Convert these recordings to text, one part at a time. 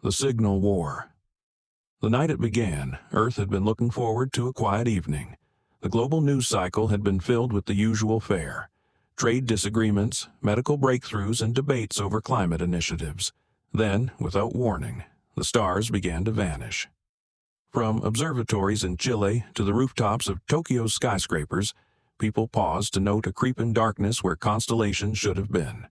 The Signal War. The night it began, Earth had been looking forward to a quiet evening. The global news cycle had been filled with the usual fare: trade disagreements, medical breakthroughs, and debates over climate initiatives. Then, without warning, the stars began to vanish. From observatories in Chile to the rooftops of Tokyo's skyscrapers, people paused to note a creeping darkness where constellations should have been.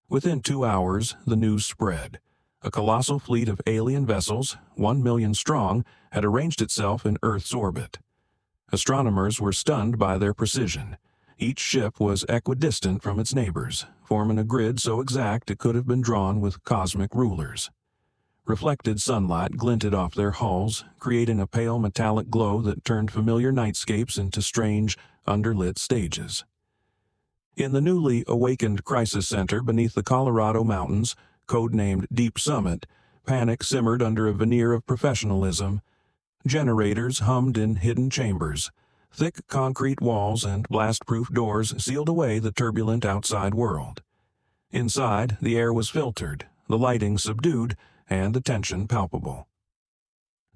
Within 2 hours, the news spread. A colossal fleet of alien vessels, 1 million strong, had arranged itself in Earth's orbit. Astronomers were stunned by their precision. Each ship was equidistant from its neighbors, forming a grid so exact it could have been drawn with cosmic rulers. Reflected sunlight glinted off their hulls, creating a pale metallic glow that turned familiar nightscapes into strange, underlit stages. In the newly awakened crisis center beneath the Colorado mountains, codenamed Deep Summit, panic simmered under a veneer of professionalism. Generators hummed in hidden chambers. Thick concrete walls and blast-proof doors sealed away the turbulent outside world. Inside, the air was filtered, the lighting subdued, and the tension palpable.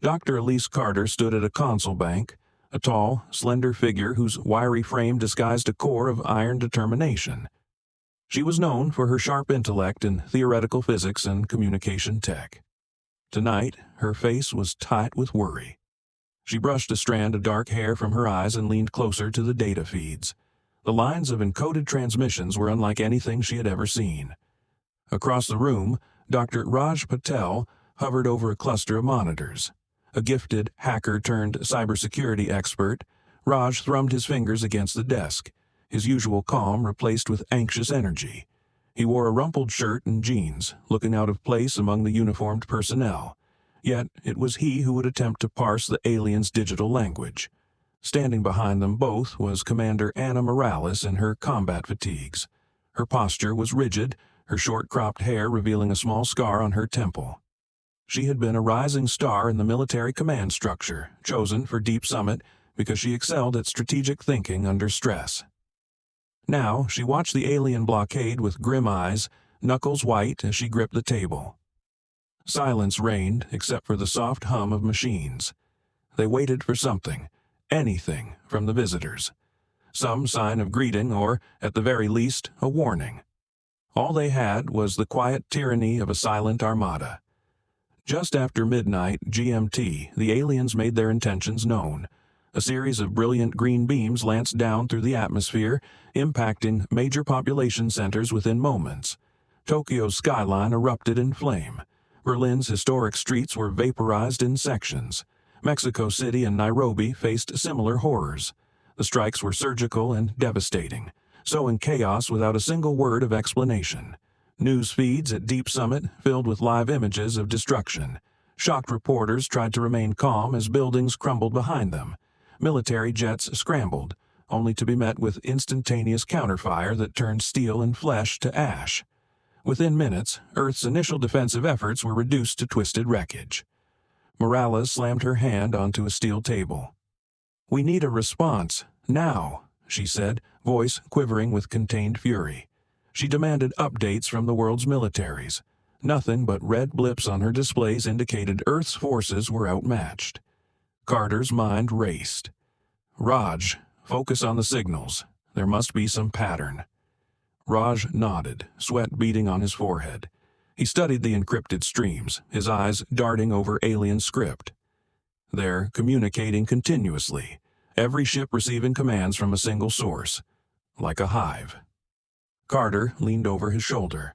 Dr. Elise Carter stood at a console bank, a tall, slender figure whose wiry frame disguised a core of iron determination. She was known for her sharp intellect in theoretical physics and communication tech. Tonight, her face was tight with worry. She brushed a strand of dark hair from her eyes and leaned closer to the data feeds. The lines of encoded transmissions were unlike anything she had ever seen. Across the room, Dr. Raj Patel hovered over a cluster of monitors. A gifted hacker-turned-cybersecurity expert, Raj thrummed his fingers against the desk, his usual calm replaced with anxious energy. He wore a rumpled shirt and jeans, looking out of place among the uniformed personnel. Yet it was he who would attempt to parse the aliens' digital language. Standing behind them both was Commander Anna Morales in her combat fatigues. Her posture was rigid, her short-cropped hair revealing a small scar on her temple. She had been a rising star in the military command structure, chosen for Deep Summit because she excelled at strategic thinking under stress. Now, she watched the alien blockade with grim eyes, knuckles white as she gripped the table. Silence reigned except for the soft hum of machines. They waited for something, anything, from the visitors. Some sign of greeting or, at the very least, a warning. All they had was the quiet tyranny of a silent armada. Just after midnight GMT, the aliens made their intentions known. A series of brilliant green beams lanced down through the atmosphere, impacting major population centers within moments. Tokyo's skyline erupted in flame. Berlin's historic streets were vaporized in sections. Mexico City and Nairobi faced similar horrors. The strikes were surgical and devastating, sowing chaos without a single word of explanation. News feeds at Deep Summit filled with live images of destruction. Shocked reporters tried to remain calm as buildings crumbled behind them. Military jets scrambled, only to be met with instantaneous counterfire that turned steel and flesh to ash. Within minutes, Earth's initial defensive efforts were reduced to twisted wreckage. Morales slammed her hand onto a steel table. "We need a response, now," she said, voice quivering with contained fury. She demanded updates from the world's militaries. Nothing but red blips on her displays indicated Earth's forces were outmatched. Carter's mind raced. "Raj, focus on the signals. There must be some pattern." Raj nodded, sweat beading on his forehead. He studied the encrypted streams, his eyes darting over alien script. They're communicating continuously, every ship receiving commands from a single source, like a hive. Carter leaned over his shoulder.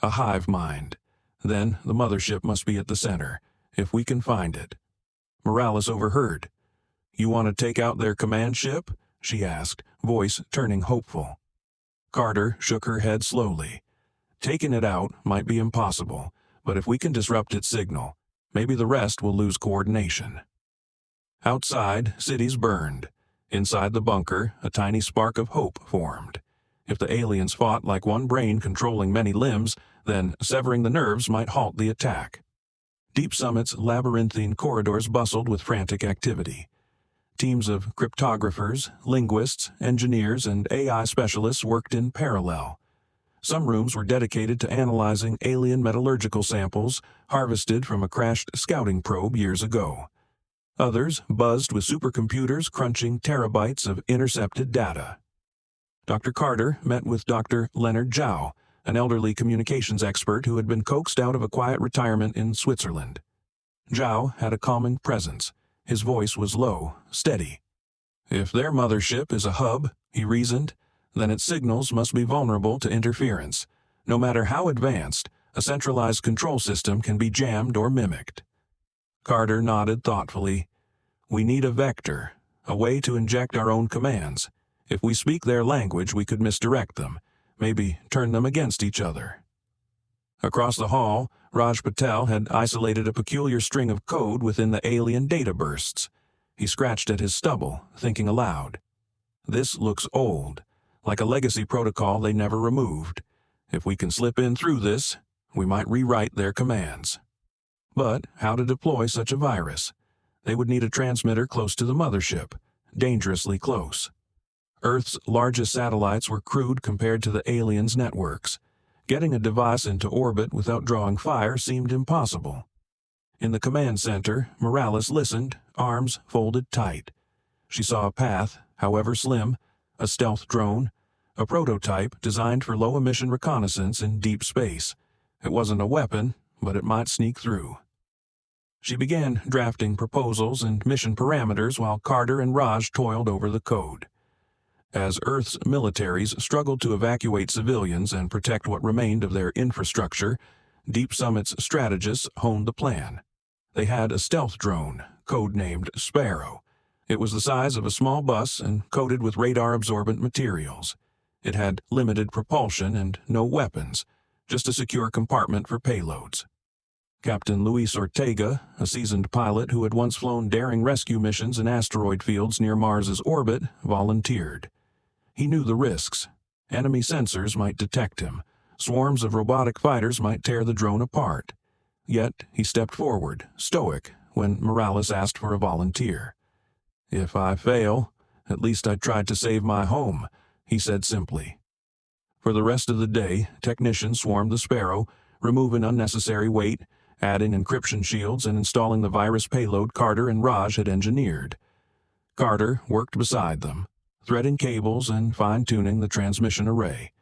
A hive mind. Then the mothership must be at the center, if we can find it. Morales overheard. "You want to take out their command ship?" she asked, voice turning hopeful. Carter shook her head slowly. "Taking it out might be impossible, but if we can disrupt its signal, maybe the rest will lose coordination." Outside, cities burned. Inside the bunker, a tiny spark of hope formed. If the aliens fought like one brain controlling many limbs, then severing the nerves might halt the attack. Deep Summit's labyrinthine corridors bustled with frantic activity. Teams of cryptographers, linguists, engineers, and AI specialists worked in parallel. Some rooms were dedicated to analyzing alien metallurgical samples harvested from a crashed scouting probe years ago. Others buzzed with supercomputers crunching terabytes of intercepted data. Dr. Carter met with Dr. Leonard Zhao, an elderly communications expert who had been coaxed out of a quiet retirement in Switzerland. Zhao had a calming presence. His voice was low, steady. If their mothership is a hub, he reasoned, then its signals must be vulnerable to interference. No matter how advanced, a centralized control system can be jammed or mimicked. Carter nodded thoughtfully. We need a vector, a way to inject our own commands. If we speak their language, we could misdirect them, maybe turn them against each other. Across the hall, Raj Patel had isolated a peculiar string of code within the alien data bursts. He scratched at his stubble, thinking aloud. This looks old, like a legacy protocol they never removed. If we can slip in through this, we might rewrite their commands. But how to deploy such a virus? They would need a transmitter close to the mothership, dangerously close. Earth's largest satellites were crude compared to the aliens' networks. Getting a device into orbit without drawing fire seemed impossible. In the command center, Morales listened, arms folded tight. She saw a path, however slim, a stealth drone, a prototype designed for low-emission reconnaissance in deep space. It wasn't a weapon, but it might sneak through. She began drafting proposals and mission parameters while Carter and Raj toiled over the code. As Earth's militaries struggled to evacuate civilians and protect what remained of their infrastructure, Deep Summit's strategists honed the plan. They had a stealth drone, codenamed Sparrow. It was the size of a small bus and coated with radar-absorbent materials. It had limited propulsion and no weapons, just a secure compartment for payloads. Captain Luis Ortega, a seasoned pilot who had once flown daring rescue missions in asteroid fields near Mars's orbit, volunteered. He knew the risks. Enemy sensors might detect him. Swarms of robotic fighters might tear the drone apart. Yet he stepped forward, stoic, when Morales asked for a volunteer. "If I fail, at least I tried to save my home," he said simply. For the rest of the day, technicians swarmed the Sparrow, removing unnecessary weight, adding encryption shields and installing the virus payload Carter and Raj had engineered. Carter worked beside them, threading cables and fine-tuning the transmission array.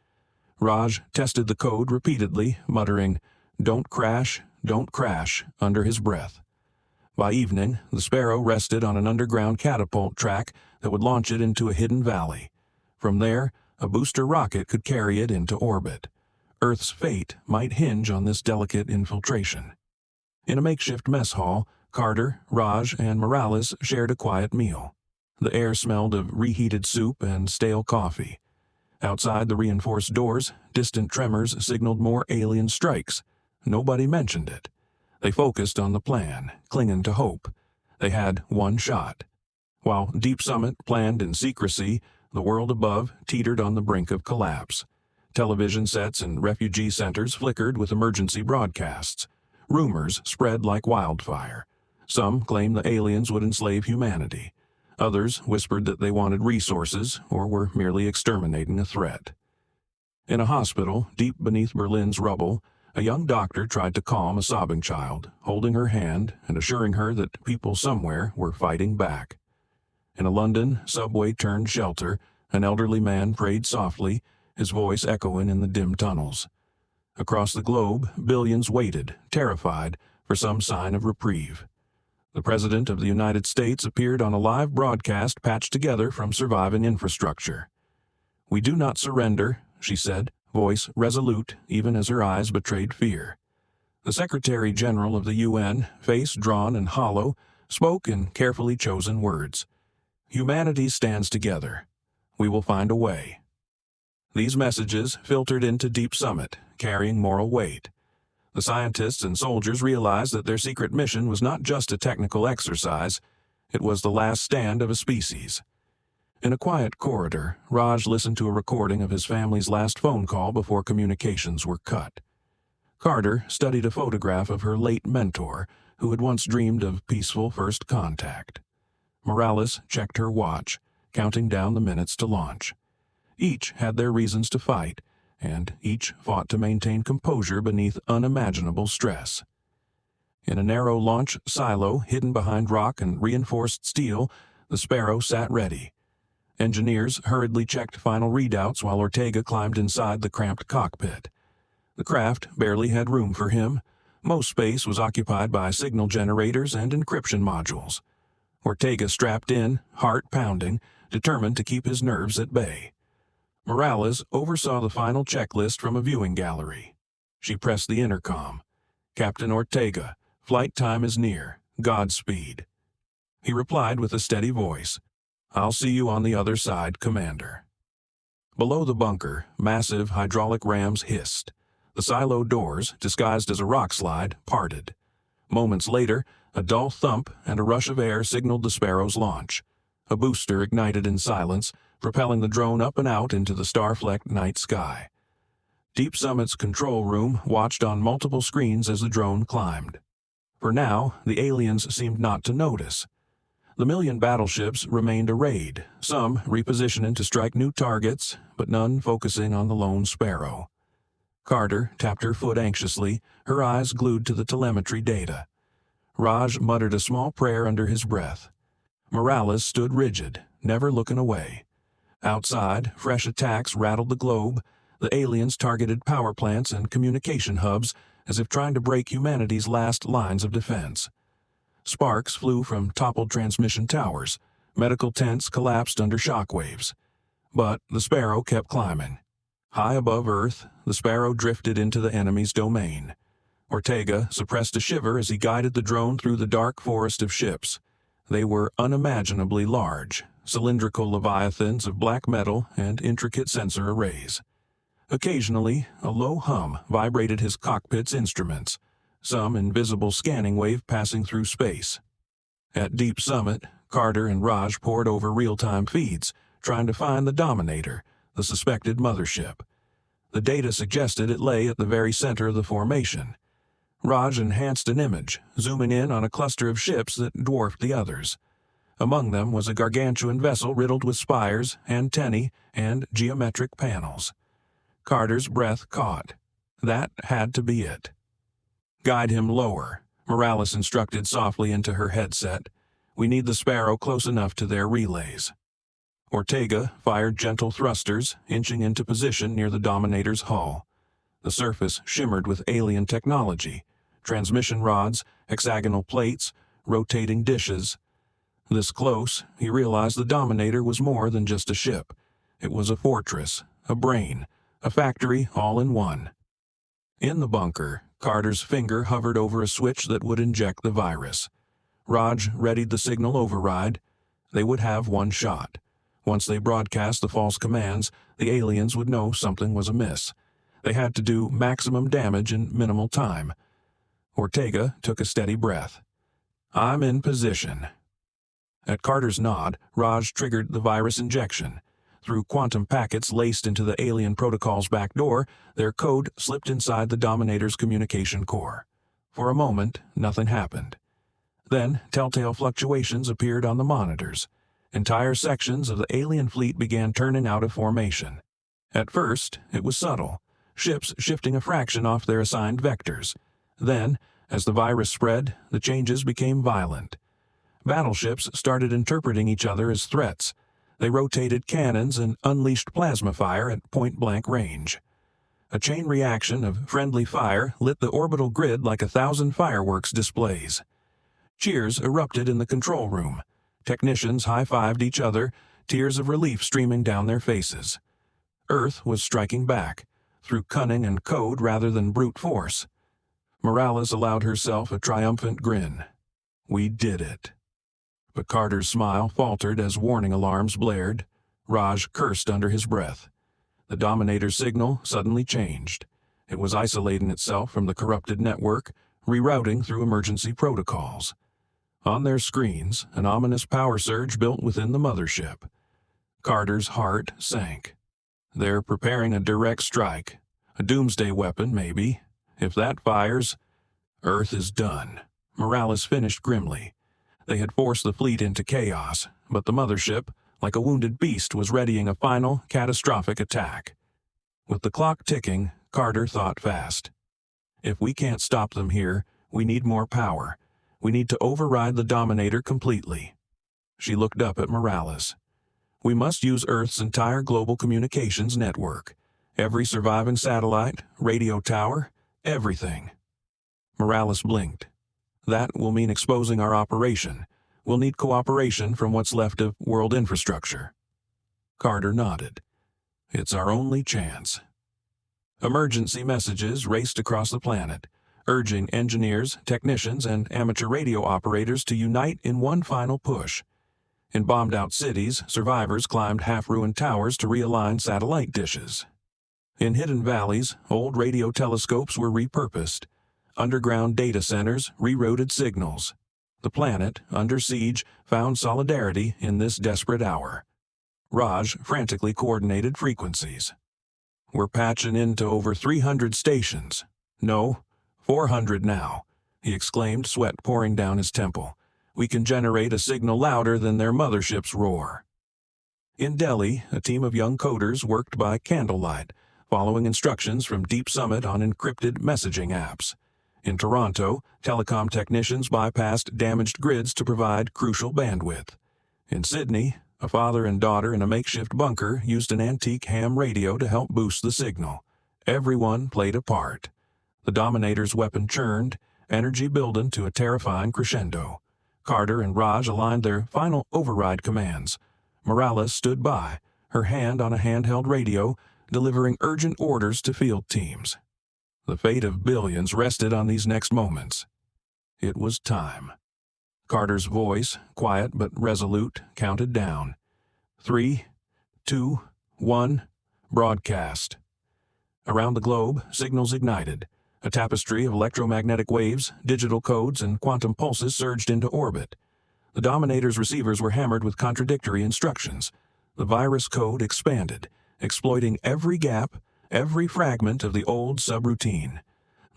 Raj tested the code repeatedly, muttering, don't crash," under his breath. By evening, the Sparrow rested on an underground catapult track that would launch it into a hidden valley. From there, a booster rocket could carry it into orbit. Earth's fate might hinge on this delicate infiltration. In a makeshift mess hall, Carter, Raj, and Morales shared a quiet meal. The air smelled of reheated soup and stale coffee. Outside the reinforced doors, distant tremors signaled more alien strikes. Nobody mentioned it. They focused on the plan, clinging to hope. They had one shot. While Deep Summit planned in secrecy, the world above teetered on the brink of collapse. Television sets and refugee centers flickered with emergency broadcasts. Rumors spread like wildfire. Some claimed the aliens would enslave humanity. Others whispered that they wanted resources or were merely exterminating a threat. In a hospital deep beneath Berlin's rubble, a young doctor tried to calm a sobbing child, holding her hand and assuring her that people somewhere were fighting back. In a London subway-turned shelter, an elderly man prayed softly, his voice echoing in the dim tunnels. Across the globe, billions waited, terrified, for some sign of reprieve. The President of the United States appeared on a live broadcast patched together from surviving infrastructure. "We do not surrender," she said, voice resolute even as her eyes betrayed fear. The Secretary General of the UN, face drawn and hollow, spoke in carefully chosen words. "Humanity stands together. We will find a way." These messages filtered into Deep Summit, carrying moral weight. The scientists and soldiers realized that their secret mission was not just a technical exercise, it was the last stand of a species. In a quiet corridor, Raj listened to a recording of his family's last phone call before communications were cut. Carter studied a photograph of her late mentor, who had once dreamed of peaceful first contact. Morales checked her watch, counting down the minutes to launch. Each had their reasons to fight, and each fought to maintain composure beneath unimaginable stress. In a narrow launch silo hidden behind rock and reinforced steel, the Sparrow sat ready. Engineers hurriedly checked final readouts while Ortega climbed inside the cramped cockpit. The craft barely had room for him. Most space was occupied by signal generators and encryption modules. Ortega strapped in, heart pounding, determined to keep his nerves at bay. Morales oversaw the final checklist from a viewing gallery. She pressed the intercom. "Captain Ortega, flight time is near. Godspeed." He replied with a steady voice, "I'll see you on the other side, Commander." Below the bunker, massive hydraulic rams hissed. The silo doors, disguised as a rock slide, parted. Moments later, a dull thump and a rush of air signaled the Sparrow's launch. A booster ignited in silence, propelling the drone up and out into the star-flecked night sky. Deep Summit's control room watched on multiple screens as the drone climbed. For now, the aliens seemed not to notice. The million battleships remained arrayed, some repositioning to strike new targets, but none focusing on the lone Sparrow. Carter tapped her foot anxiously, her eyes glued to the telemetry data. Raj muttered a small prayer under his breath. Morales stood rigid, never looking away. Outside, fresh attacks rattled the globe. The aliens targeted power plants and communication hubs as if trying to break humanity's last lines of defense. Sparks flew from toppled transmission towers. Medical tents collapsed under shockwaves. But the Sparrow kept climbing. High above Earth, the Sparrow drifted into the enemy's domain. Ortega suppressed a shiver as he guided the drone through the dark forest of ships. They were unimaginably large, cylindrical leviathans of black metal and intricate sensor arrays. Occasionally, a low hum vibrated his cockpit's instruments, some invisible scanning wave passing through space. At Deep Summit, Carter and Raj pored over real-time feeds, trying to find the Dominator, the suspected mothership. The data suggested it lay at the very center of the formation. Raj enhanced an image, zooming in on a cluster of ships that dwarfed the others. Among them was a gargantuan vessel riddled with spires, antennae, and geometric panels. Carter's breath caught. That had to be it. "Guide him lower," Morales instructed softly into her headset. "We need the Sparrow close enough to their relays." Ortega fired gentle thrusters, inching into position near the Dominator's hull. The surface shimmered with alien technology, transmission rods, hexagonal plates, rotating dishes. This close, he realized the Dominator was more than just a ship. It was a fortress, a brain, a factory all in one. In the bunker, Carter's finger hovered over a switch that would inject the virus. Raj readied the signal override. They would have one shot. Once they broadcast the false commands, the aliens would know something was amiss. They had to do maximum damage in minimal time. Ortega took a steady breath. "I'm in position." At Carter's nod, Raj triggered the virus injection. Through quantum packets laced into the alien protocol's back door, their code slipped inside the Dominator's communication core. For a moment, nothing happened. Then, telltale fluctuations appeared on the monitors. Entire sections of the alien fleet began turning out of formation. At first, it was subtle, ships shifting a fraction off their assigned vectors. Then, as the virus spread, the changes became violent. Battleships started interpreting each other as threats. They rotated cannons and unleashed plasma fire at point-blank range. A chain reaction of friendly fire lit the orbital grid like 1,000 fireworks displays. Cheers erupted in the control room. Technicians high-fived each other, tears of relief streaming down their faces. Earth was striking back, through cunning and code rather than brute force. Morales allowed herself a triumphant grin. "We did it." But Carter's smile faltered as warning alarms blared. Raj cursed under his breath. The Dominator's signal suddenly changed. It was isolating itself from the corrupted network, rerouting through emergency protocols. On their screens, an ominous power surge built within the mothership. Carter's heart sank. They're preparing a direct strike. A doomsday weapon, maybe. If that fires, Earth is done. Morales finished grimly. They had forced the fleet into chaos, but the mothership, like a wounded beast, was readying a final, catastrophic attack. With the clock ticking, Carter thought fast. If we can't stop them here, we need more power. We need to override the Dominator completely. She looked up at Morales. We must use Earth's entire global communications network. Every surviving satellite, radio tower, everything. Morales blinked. That will mean exposing our operation. We'll need cooperation from what's left of world infrastructure. Carter nodded. It's our only chance. Emergency messages raced across the planet, urging engineers, technicians, and amateur radio operators to unite in one final push. In bombed-out cities, survivors climbed half-ruined towers to realign satellite dishes. In hidden valleys, old radio telescopes were repurposed. Underground data centers rerouted signals. The planet, under siege, found solidarity in this desperate hour. Raj frantically coordinated frequencies. We're patching into over 300 stations. No, 400 now, he exclaimed, sweat pouring down his temple. We can generate a signal louder than their motherships roar. In Delhi, a team of young coders worked by candlelight, following instructions from Deep Summit on encrypted messaging apps. In Toronto, telecom technicians bypassed damaged grids to provide crucial bandwidth. In Sydney, a father and daughter in a makeshift bunker used an antique ham radio to help boost the signal. Everyone played a part. The Dominator's weapon churned, energy building to a terrifying crescendo. Carter and Raj aligned their final override commands. Morales stood by, her hand on a handheld radio, delivering urgent orders to field teams. The fate of billions rested on these next moments. It was time. Carter's voice, quiet but resolute, counted down. 3, 2, 1, broadcast. Around the globe, signals ignited. A tapestry of electromagnetic waves, digital codes, and quantum pulses surged into orbit. The Dominator's receivers were hammered with contradictory instructions. The virus code expanded, exploiting every gap, every fragment of the old subroutine.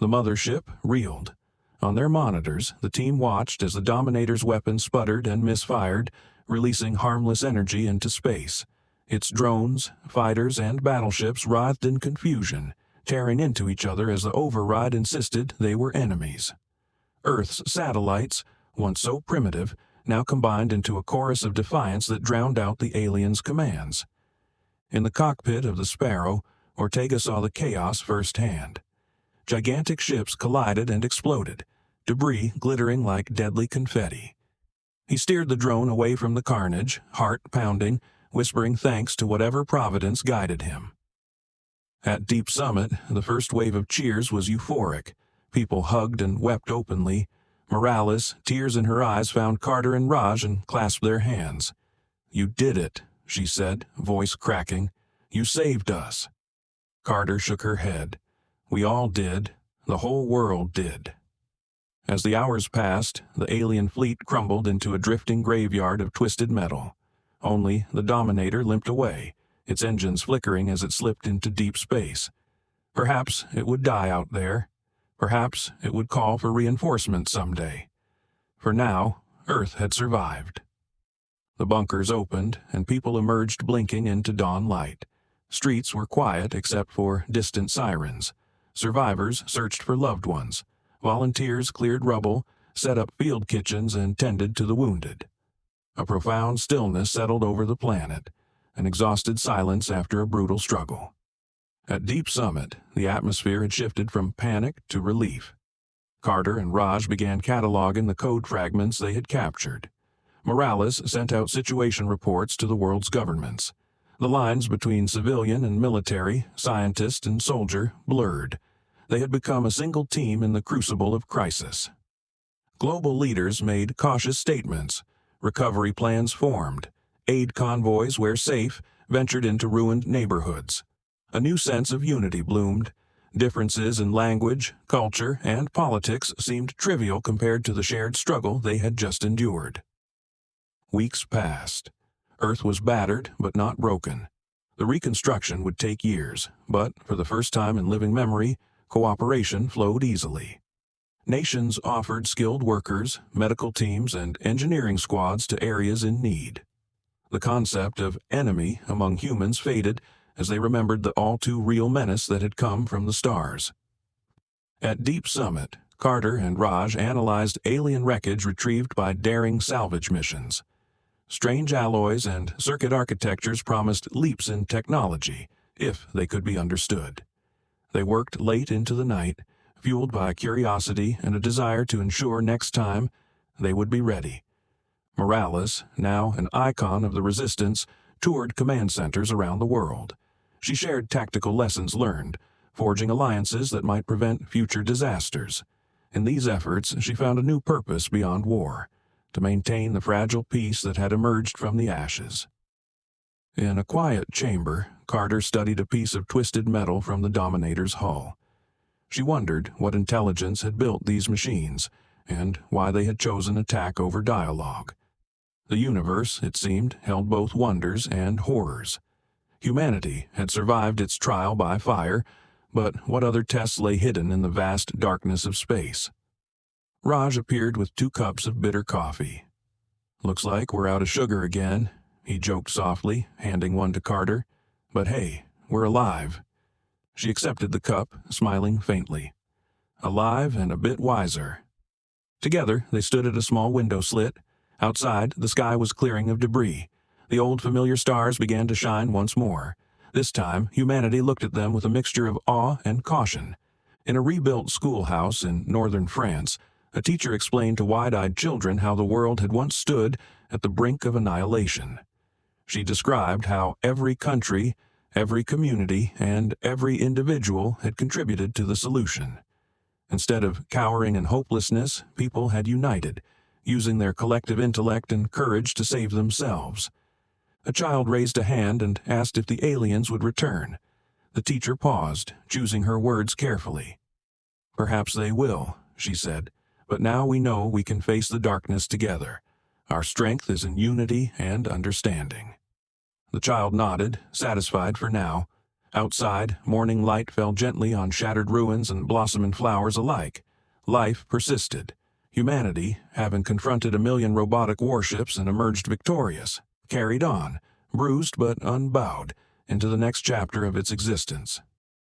The mothership reeled. On their monitors, the team watched as the Dominator's weapon sputtered and misfired, releasing harmless energy into space. Its drones, fighters, and battleships writhed in confusion, tearing into each other as the override insisted they were enemies. Earth's satellites, once so primitive, now combined into a chorus of defiance that drowned out the aliens' commands. In the cockpit of the Sparrow, Ortega saw the chaos firsthand. Gigantic ships collided and exploded, debris glittering like deadly confetti. He steered the drone away from the carnage, heart pounding, whispering thanks to whatever providence guided him. At Deep Summit, the first wave of cheers was euphoric. People hugged and wept openly. Morales, tears in her eyes, found Carter and Raj and clasped their hands. "You did it," she said, voice cracking. "You saved us." Carter shook her head. "We all did. The whole world did." As the hours passed, the alien fleet crumbled into a drifting graveyard of twisted metal. Only the Dominator limped away, its engines flickering as it slipped into deep space. Perhaps it would die out there. Perhaps it would call for reinforcements someday. For now, Earth had survived. The bunkers opened, and people emerged blinking into dawn light. Streets were quiet except for distant sirens. Survivors searched for loved ones. Volunteers cleared rubble, set up field kitchens, and tended to the wounded. A profound stillness settled over the planet, an exhausted silence after a brutal struggle. At Deep Summit, the atmosphere had shifted from panic to relief. Carter and Raj began cataloging the code fragments they had captured. Morales sent out situation reports to the world's governments. The lines between civilian and military, scientist and soldier, blurred. They had become a single team in the crucible of crisis. Global leaders made cautious statements. Recovery plans formed. Aid convoys, where safe, ventured into ruined neighborhoods. A new sense of unity bloomed. Differences in language, culture, and politics seemed trivial compared to the shared struggle they had just endured. Weeks passed. Earth was battered, but not broken. The reconstruction would take years, but for the first time in living memory, cooperation flowed easily. Nations offered skilled workers, medical teams, and engineering squads to areas in need. The concept of enemy among humans faded as they remembered the all-too-real menace that had come from the stars. At Deep Summit, Carter and Raj analyzed alien wreckage retrieved by daring salvage missions. Strange alloys and circuit architectures promised leaps in technology, if they could be understood. They worked late into the night, fueled by curiosity and a desire to ensure next time they would be ready. Morales, now an icon of the Resistance, toured command centers around the world. She shared tactical lessons learned, forging alliances that might prevent future disasters. In these efforts, she found a new purpose beyond war, to maintain the fragile peace that had emerged from the ashes. In a quiet chamber, Carter studied a piece of twisted metal from the Dominator's hull. She wondered what intelligence had built these machines, and why they had chosen attack over dialogue. The universe, it seemed, held both wonders and horrors. Humanity had survived its trial by fire, but what other tests lay hidden in the vast darkness of space? Raj appeared with 2 cups of bitter coffee. "Looks like we're out of sugar again," he joked softly, handing one to Carter. "But hey, we're alive." She accepted the cup, smiling faintly. Alive and a bit wiser. Together, they stood at a small window slit. Outside, the sky was clearing of debris. The old familiar stars began to shine once more. This time, humanity looked at them with a mixture of awe and caution. In a rebuilt schoolhouse in northern France, a teacher explained to wide-eyed children how the world had once stood at the brink of annihilation. She described how every country, every community, and every individual had contributed to the solution. Instead of cowering in hopelessness, people had united, using their collective intellect and courage to save themselves. A child raised a hand and asked if the aliens would return. The teacher paused, choosing her words carefully. "Perhaps they will," she said, "but now we know we can face the darkness together. Our strength is in unity and understanding." The child nodded, satisfied for now. Outside, morning light fell gently on shattered ruins and blossoming flowers alike. Life persisted. Humanity, having confronted 1,000,000 robotic warships and emerged victorious, carried on, bruised but unbowed, into the next chapter of its existence.